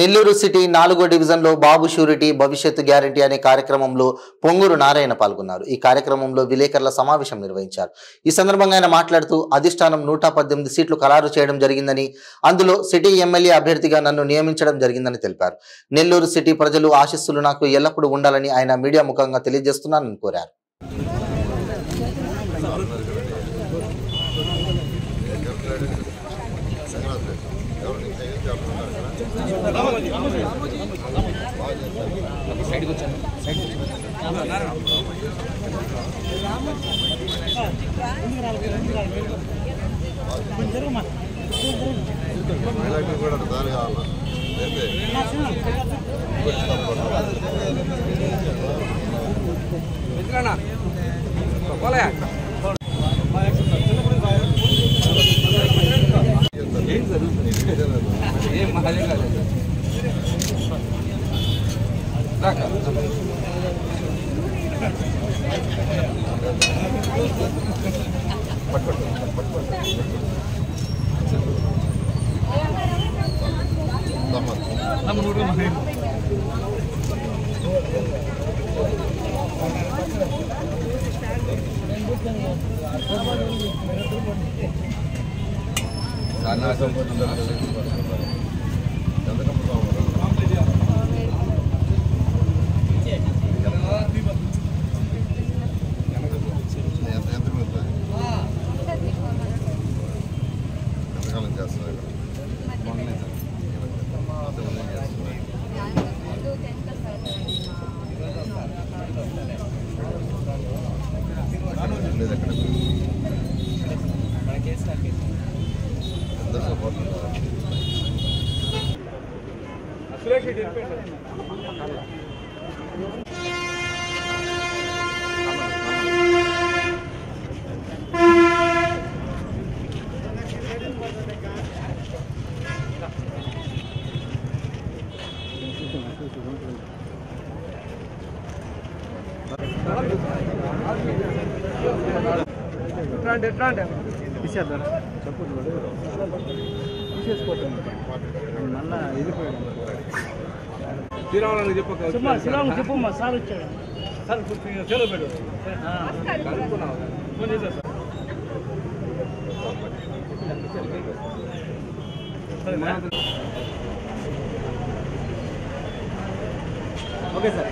Nellore city 4వ డివిజన్లో బాబు surety భవిష్యత్తు గ్యారంటీ అనే కార్యక్రమంలో పొంగూరు నారాయణ పాల్గొన్నారు. ఈ కార్యక్రమంలో విలేకరుల సమావేశం నిర్వహించారు. ఈ సందర్భంగా ఆయన మాట్లాడుతూ అధిష్టానం 118 సీట్లు ఖరారు చేయడం జరిగిందని, అందులో సిటీ ఎమ్మెల్యే అభ్యర్థిగా నన్ను నియమించడం జరిగిందని తెలిపారు. నెల్లూరు సిటీ ప్రజలు ఆశీస్సులు నాకు ఎల్లప్పుడూ ఉండాలని ఆయన మీడియా ముఖంగా తెలియజేస్తున్నానని కోరారు. Okay sir.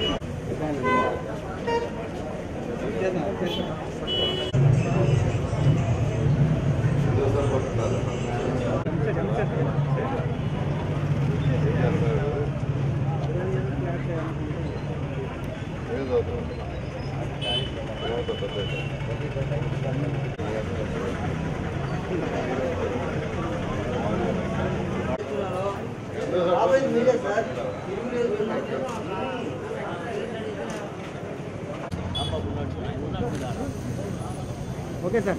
Okay sir.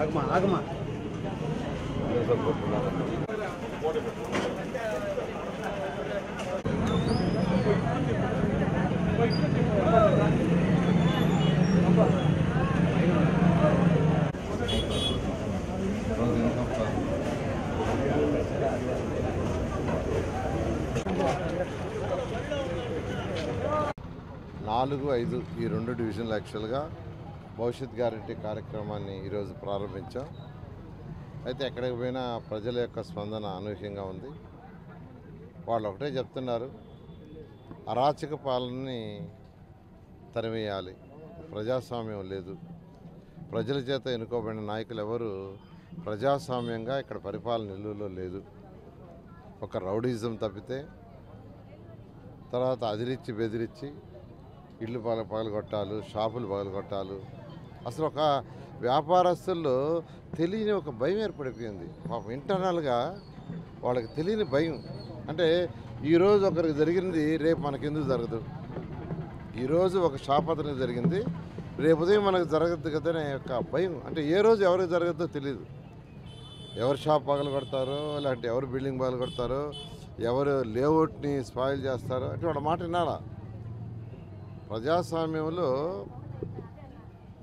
ఆగమా ఆగమా నాలుగు 5 ఈ 2 డివిజన్లు యాక్చువల్గా భవిష్యత్ గ్యారంటీ కార్యక్రమాన్ని ఈరోజు ప్రారంభించాం. అయితే ఎక్కడికి పోయినా ప్రజల యొక్క స్పందన అనూహ్యంగా ఉంది. వాళ్ళు ఒకటే చెప్తున్నారు, అరాచక పాలనని తరివేయాలి, ప్రజాస్వామ్యం లేదు, ప్రజల చేత ఎన్నుకోబడిన నాయకులు ఎవరు ప్రజాస్వామ్యంగా ఇక్కడ పరిపాలన నెల్లూరులో లేదు, ఒక రౌడీజం తప్పితే, తర్వాత అదిరిచ్చి బెదిరించి ఇళ్ళు పగలగొట్టాలు, షాపులు పగలగొట్టాలు, అసలు ఒక వ్యాపారస్తుల్లో తెలియని ఒక భయం ఏర్పడిపోయింది. పాపం ఇంటర్నల్గా వాళ్ళకి తెలియని భయం. అంటే ఈరోజు ఒకరికి జరిగింది రేపు మనకెందుకు జరగదు, ఈరోజు ఒక షాప్ అతనికి జరిగింది రేపు ఉదయం మనకు జరగదు కదా అనే యొక్క భయం. అంటే ఏ రోజు ఎవరికి జరగద్దో తెలియదు. ఎవరు షాప్ పగలగొడతారో, లేదంటే ఎవరు బిల్డింగ్ పగలగొడతారో, ఎవరు లేఅవుట్ని స్పాయిల్ చేస్తారో అంటే వాళ్ళ మాట వినాలా. ప్రజాస్వామ్యంలో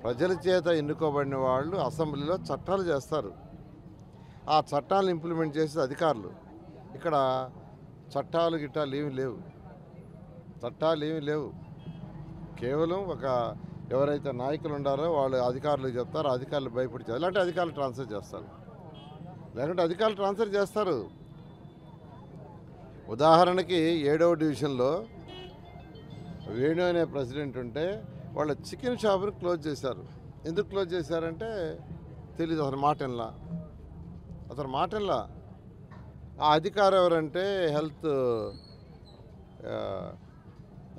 ప్రజల చేత ఎన్నుకోబడిన వాళ్ళు అసెంబ్లీలో చట్టాలు చేస్తారు. ఆ చట్టాలను ఇంప్లిమెంట్ చేసే అధికారులు. ఇక్కడ చట్టాలు ఏమీ లేవు. కేవలం ఎవరైతే నాయకులు ఉండారో వాళ్ళు అధికారులకు చెప్తారు, అధికారులు భయపడిచారు. ఇలాంటి అధికారులు ట్రాన్స్ఫర్ చేస్తారు, లేకుంటే అధికారులు ట్రాన్స్ఫర్ చేస్తారు. ఉదాహరణకి 7వ డివిజన్లో వేణు అనే ప్రెసిడెంట్ ఉంటే వాళ్ళ చికెన్ షాప్ని క్లోజ్ చేశారు. ఎందుకు క్లోజ్ చేశారంటే తెలీదు. అతని మాట వినలా. ఆ అధికారం ఎవరంటే హెల్త్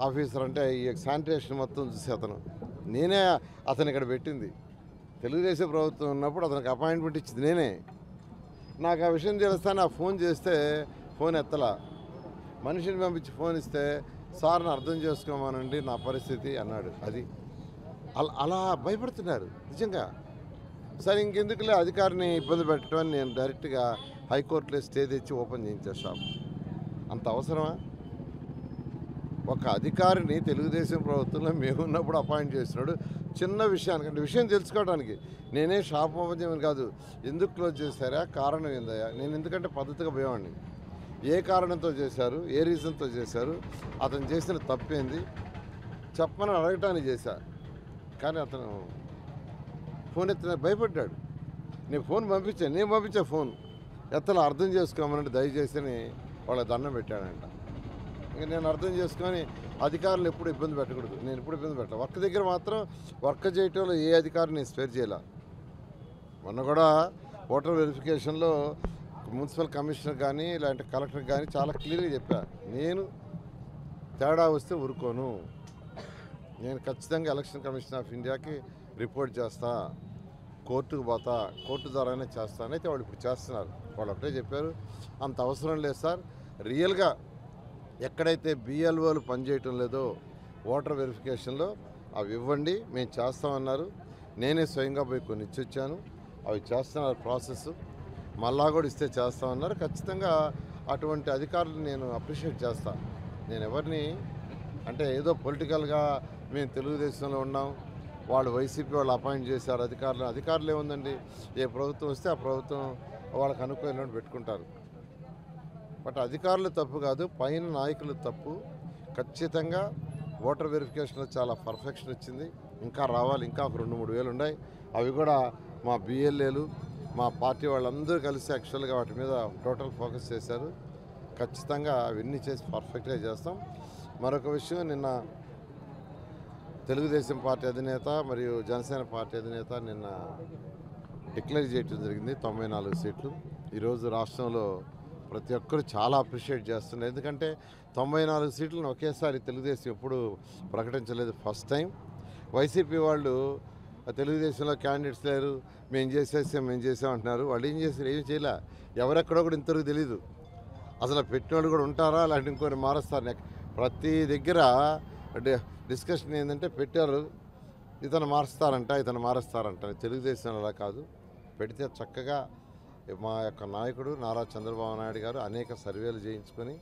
ఆఫీసర్, అంటే ఈ శానిటేషన్ మొత్తం చూసి నేనే అతను ఇక్కడ పెట్టింది. తెలుగుదేశం ప్రభుత్వం ఉన్నప్పుడు అతనికి అపాయింట్మెంట్ ఇచ్చింది నేనే. నాకు ఆ విషయం తెలుస్తాను. ఆ ఫోన్ చేస్తే ఫోన్ ఎత్తలా. మనిషిని పంపించి ఫోన్ ఇస్తే సార్ని అర్థం చేసుకోమానండి నా పరిస్థితి అన్నాడు. అది అలా భయపడుతున్నారు నిజంగా. సరే ఇంకెందుకులే అధికారిని ఇబ్బంది పెట్టడం అని నేను డైరెక్ట్గా హైకోర్టులో స్టే తెచ్చి ఓపెన్ చేయించే షాప్. అంత అవసరమా? ఒక అధికారిని తెలుగుదేశం ప్రభుత్వంలో మేమున్నప్పుడు అపాయింట్ చేస్తున్నాడు. చిన్న విషయానికంటే విషయం తెలుసుకోవడానికి నేనే షాప్ ఓపెన్ చేయమని కాదు. ఎందుకు క్లోజ్ చేశారా, కారణం ఏందయ్యా? నేను ఎందుకంటే పద్ధతిగా పోయేవాడిని. ఏ కారణంతో చేశారు, ఏ రీజన్తో చేశారు, అతను చేసిన తప్పేంది చెప్పమని అడగటానికి చేశా. కానీ అతను ఫోన్ ఎత్తిన భయపడ్డాడు. నేను పంపించా ఫోన్ ఎత్తలా. అర్థం చేసుకోమనంటే దయచేసి వాళ్ళ దండం పెట్టాడంట. ఇంకా నేను అర్థం చేసుకొని అధికారులు ఎప్పుడు ఇబ్బంది పెట్టకూడదు. నేను ఎప్పుడు ఇబ్బంది పెట్టాను. వర్క్ దగ్గర మాత్రం వర్క్ చేయటంలో ఏ అధికారిని నేను స్పేర్ చేయాల. మొన్న కూడా ఓటర్ వెరిఫికేషన్లో మున్సిపల్ కమిషనర్ కానీ ఇలాంటి కలెక్టర్ కానీ చాలా క్లియర్గా చెప్పా. నేను తేడా వస్తే ఊరుకోను. నేను ఖచ్చితంగా ఎలక్షన్ కమిషన్ ఆఫ్ ఇండియాకి రిపోర్ట్ చేస్తా, కోర్టుకు పోతా, కోర్టు ద్వారానే చేస్తాను. అయితే వాళ్ళు ఇప్పుడు చేస్తున్నారు. వాళ్ళు ఒకటే చెప్పారు, అంత అవసరం లేదు సార్, రియల్గా ఎక్కడైతే బిఎల్ఓలు పనిచేయటం లేదో ఓటర్ వెరిఫికేషన్లో అవి ఇవ్వండి, మేము చేస్తామన్నారు. నేనే స్వయంగా పోయి కొన్ని ఇచ్చొచ్చాను. అవి చేస్తున్నారు ప్రాసెస్. మళ్ళా కూడా ఇస్తే చేస్తామన్నారు. ఖచ్చితంగా అటువంటి అధికారులు నేను అప్రిషియేట్ చేస్తాను. నేను ఎవరిని అంటే ఏదో పొలిటికల్గా మేము తెలుగుదేశంలో ఉన్నాం, వాళ్ళు వైసీపీ వాళ్ళు అపాయింట్ చేశారు అధికారులు ఏముందండి, ఏ ప్రభుత్వం వస్తే ఆ ప్రభుత్వం వాళ్ళకి అనుకూలంగా పెట్టుకుంటారు. బట్ అధికారులు తప్పు కాదు, పైన నాయకులు తప్పు. ఖచ్చితంగా ఓటర్ వెరిఫికేషన్లో చాలా పర్ఫెక్షన్ వచ్చింది. ఇంకా రావాలి, ఇంకా 2-3 వేలు ఉన్నాయి. అవి కూడా మా బిఎల్ఏలు మా పార్టీ వాళ్ళందరూ కలిసి యాక్చువల్గా వాటి మీద టోటల్ ఫోకస్ చేశారు. ఖచ్చితంగా అవన్నీ చేసి పర్ఫెక్ట్గా చేస్తాం. మరొక విషయం, నిన్న తెలుగుదేశం పార్టీ అధినేత మరియు జనసేన పార్టీ అధినేత నిన్న డిక్లేర్ చేయడం జరిగింది 94 సీట్లు. ఈరోజు రాష్ట్రంలో ప్రతి ఒక్కరు చాలా అప్రిషియేట్ చేస్తున్నారు. ఎందుకంటే 94 సీట్లను ఒకేసారి తెలుగుదేశం ఎప్పుడు ప్రకటించలేదు, ఫస్ట్ టైం. వైసీపీ వాళ్ళు తెలుగుదేశంలో క్యాండిడేట్స్ లేరు, మేము చేసాం అంటున్నారు. వాళ్ళు ఏం చేశారు? ఏమి చేయలే. ఎవరెక్కడో కూడా ఇంతవరకు తెలీదు. అసలు పెట్టిన వాళ్ళు కూడా ఉంటారా, అలాంటి ఇంకొని మారుస్తారు. ప్రతి దగ్గర డిస్కషన్ ఏంటంటే పెట్టారు, ఇతను మారుస్తారంట. తెలుగుదేశం అలా కాదు. పెడితే చక్కగా మా యొక్క నాయకుడు నారా చంద్రబాబు నాయుడు గారు అనేక సర్వేలు చేయించుకొని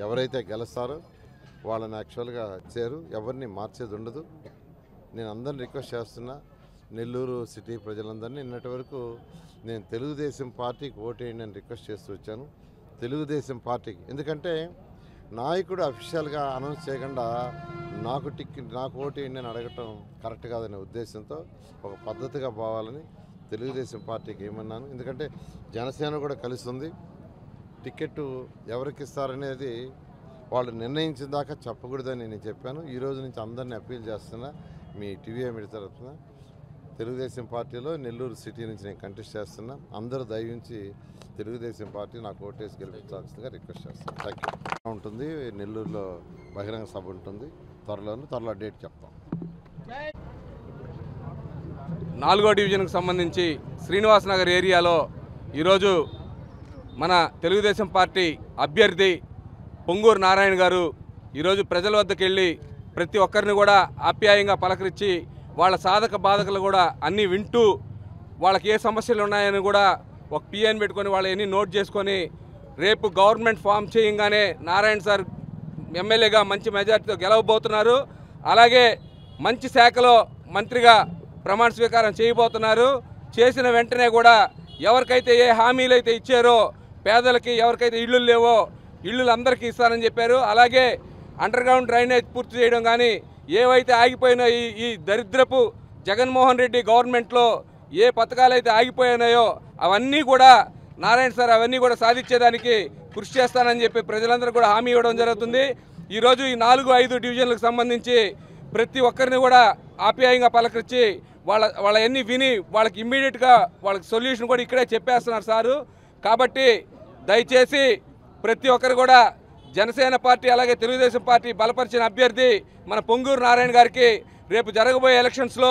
ఎవరైతే గెలుస్తారో వాళ్ళని యాక్చువల్గా ఇచ్చారు. ఎవరిని మార్చేది ఉండదు. నేను అందరిని రిక్వెస్ట్ చేస్తున్నా, నెల్లూరు సిటీ ప్రజలందరినీ. నిన్నటి వరకు నేను తెలుగుదేశం పార్టీకి ఓటేయండి అని రిక్వెస్ట్ చేస్తూ వచ్చాను. తెలుగుదేశం పార్టీకి, ఎందుకంటే నాయకుడు అఫీషియల్గా అనౌన్స్ చేయకుండా నాకు ఓటేయండి అని అడగటం కరెక్ట్ కాదనే ఉద్దేశంతో ఒక పద్ధతిగా పోవాలని తెలుగుదేశం పార్టీకి ఏమన్నాను. ఎందుకంటే జనసేన కూడా కలిసి ఉంది. టికెట్ ఎవరికి ఇస్తారనేది వాళ్ళు నిర్ణయించిన దాకా చెప్పకూడదని నేను చెప్పాను. ఈ రోజు నుంచి అందరినీ అప్పీల్ చేస్తున్నా, మీ టీవీ మీడియా తరఫున తెలుగుదేశం పార్టీలో నెల్లూరు సిటీ నుంచి నేను కంటెస్ట్ చేస్తున్నా. అందరూ దయవించి తెలుగుదేశం పార్టీ నాకు ఓటేసి గెలిపించాల్సిందిగా రిక్వెస్ట్ చేస్తాను. Thank you. ఉంటుంది నెల్లూరులో బహిరంగ సభ ఉంటుంది, త్వరలో డేట్ చెప్తాం. 4వ డివిజన్కు సంబంధించి శ్రీనివాస్ నగర్ ఏరియాలో ఈరోజు మన తెలుగుదేశం పార్టీ అభ్యర్థి పొంగూరు నారాయణ గారు ఈరోజు ప్రజల వద్దకు వెళ్ళి ప్రతి ఒక్కరిని కూడా ఆప్యాయంగా పలకరించి వాళ్ళ సాధక బాధకులు కూడా అన్నీ వింటూ వాళ్ళకి ఏ సమస్యలు ఉన్నాయని కూడా ఒక పిఎన్ పెట్టుకొని వాళ్ళని నోట్ చేసుకొని రేపు గవర్నమెంట్ ఫామ్ చేయంగానే నారాయణ సార్ ఎమ్మెల్యేగా మంచి మెజార్టీతో గెలవబోతున్నారు. అలాగే మంచి శాఖలో మంత్రిగా ప్రమాణ స్వీకారం చేయబోతున్నారు. చేసిన వెంటనే కూడా ఎవరికైతే ఏ హామీలు అయితే ఇచ్చారో పేదలకి ఎవరికైతే ఇళ్ళు లేవో ఇళ్ళు అందరికీ ఇస్తారని చెప్పారు. అలాగే అండర్ గ్రౌండ్ డ్రైనేజ్ పూర్తి చేయడం కానీ ఏవైతే ఆగిపోయినా ఈ దరిద్రపు జగన్మోహన్ రెడ్డి గవర్నమెంట్లో ఏ పథకాలు అయితే ఆగిపోయినాయో అవన్నీ కూడా నారాయణ సార్ అవన్నీ కూడా సాధించేదానికి కృషి చేస్తానని చెప్పి ప్రజలందరూ కూడా హామీ ఇవ్వడం జరుగుతుంది. ఈరోజు ఈ 4-5 డివిజన్లకు సంబంధించి ప్రతి ఒక్కరిని కూడా ఆప్యాయంగా పలకరించి వాళ్ళ ఎన్ని విని వాళ్ళకి ఇమ్మీడియట్గా వాళ్ళకి సొల్యూషన్ కూడా ఇక్కడే చెప్పేస్తున్నారు సారు. కాబట్టి దయచేసి ప్రతి ఒక్కరు కూడా జనసేన పార్టీ అలాగే తెలుగుదేశం పార్టీ బలపరిచిన అభ్యర్థి మన పొంగూరు నారాయణ గారికి రేపు జరగబోయే ఎలక్షన్స్లో